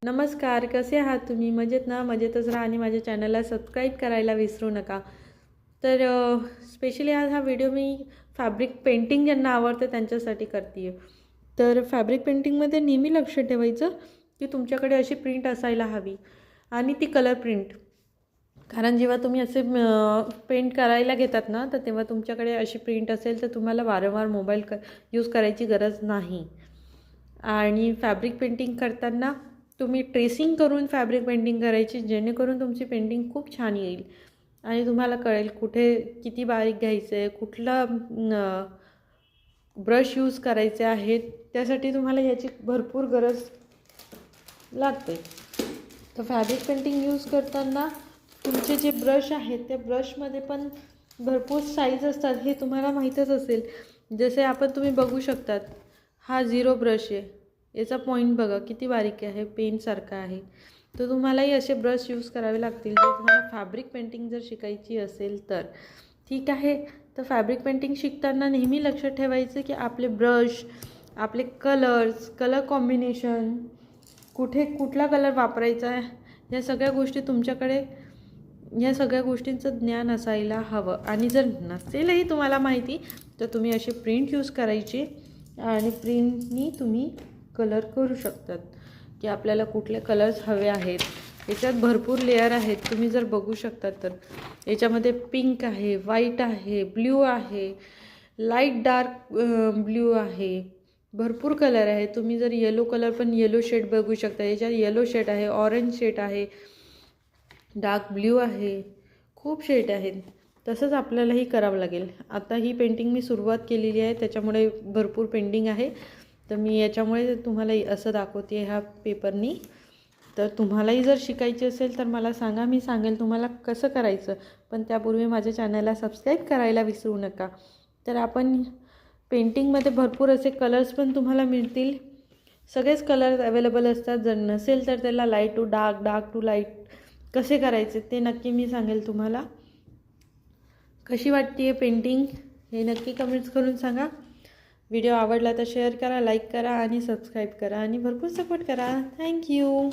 नमस्कार, कसे आहात तुम्ही? मजेत ना? मजेतच राहा आणि माझ्या चॅनलला सबस्क्राईब करायला विसरू नका. तर स्पेशली आज हा व्हिडिओ मी फॅब्रिक पेंटिंग ज्यांना आवडतं त्यांच्यासाठी करते आहे. तर फॅब्रिक पेंटिंगमध्ये नेहमी लक्ष ठेवायचं की तुमच्याकडे अशी प्रिंट असायला हवी आणि ती कलर प्रिंट. कारण जेव्हा तुम्ही असे पेंट करायला घेतात ना, तर तेव्हा तुमच्याकडे अशी प्रिंट असेल तर तुम्हाला वारंवार मोबाईल यूज करायची गरज नाही. आणि फॅब्रिक पेंटिंग करताना तुम्ही ट्रेसिंग करून फॅब्रिक पेंटिंग करायची, जेणेकरून तुमची पेंटिंग खूप छान येईल आणि तुम्हाला कळेल कुठे किती बारीक घ्यायचं आहे, कुठला ब्रश यूज करायचे आहेत. त्यासाठी तुम्हाला याची भरपूर गरज लागते. तर फॅब्रिक पेंटिंग यूज करताना तुमचे जे ब्रश आहेत त्या ब्रशमध्ये पण भरपूर साईज असतात, हे तुम्हाला माहीतच असेल. जसे तुम्ही बघू शकतात, हा 0 ब्रश आहे, याचा पॉईंट बघा किती बारीक आहे, पेनसारखा आहे. तर तुम्हालाही असे ब्रश यूज करावे लागतील जर तुम्हाला फॅब्रिक पेंटिंग जर शिकायची असेल तर. ठीक आहे. तर फॅब्रिक पेंटिंग शिकताना नेहमी लक्षात ठेवायचं की आपले ब्रश, आपले कलर्स, कलर कॉम्बिनेशन, कुठे कुठला कलर वापरायचा आहे, या सगळ्या गोष्टी तुमच्याकडे, या सगळ्या गोष्टींचं ज्ञान असायला हवं. आणि जर नसेलही तुम्हाला माहिती तर तुम्ही अशी प्रिंट यूज करायची आणि प्रिंटनी तुम्ही कलर करू शकतात की आपल्याला कुठले कलर्स हवे आहेत. याच्यात भरपूर लेअर आहेत, तुम्ही जर बघू शकतात तर. याच्यामध्ये पिंक आहे, व्हाईट आहे, ब्ल्यू आहे, लाईट डार्क ब्ल्यू आहे, भरपूर कलर आहे. तुम्ही जर येलो कलर पण येलो शेड बघू शकता. याच्यात येलो शेड आहे, ऑरेंज शेड आहे, डार्क ब्ल्यू आहे, खूप शेड आहेत. तसंच आपल्यालाही करावं लागेल. आता ही पेंटिंग मी सुरुवात केलेली आहे, त्याच्यामुळे भरपूर पेंटिंग आहे. तर मी याच्यामुळे तुम्हाला असं दाखवते ह्या पेपरनी. तर तुम्हालाही जर शिकायची असेल तर मला सांगा, मी सांगेल तुम्हाला कसं करायचं. पण त्यापूर्वी माझ्या चॅनलला सबस्क्राईब करायला विसरू नका. तर आपण पेंटिंगमध्ये भरपूर असे कलर्स पण तुम्हाला मिळतील. सगळेच कलर्स अवेलेबल असतात. जर नसेल तर त्याला light to dark, dark to light कसे करायचे ते नक्की मी सांगेल तुम्हाला. कशी वाटते आहे पेंटिंग हे नक्की कमेंट्स करून सांगा. व्हिडिओ आवडला तर शेअर करा, लाईक करा आणि सबस्क्राईब करा आणि भरपूर सपोर्ट करा. थँक्यू.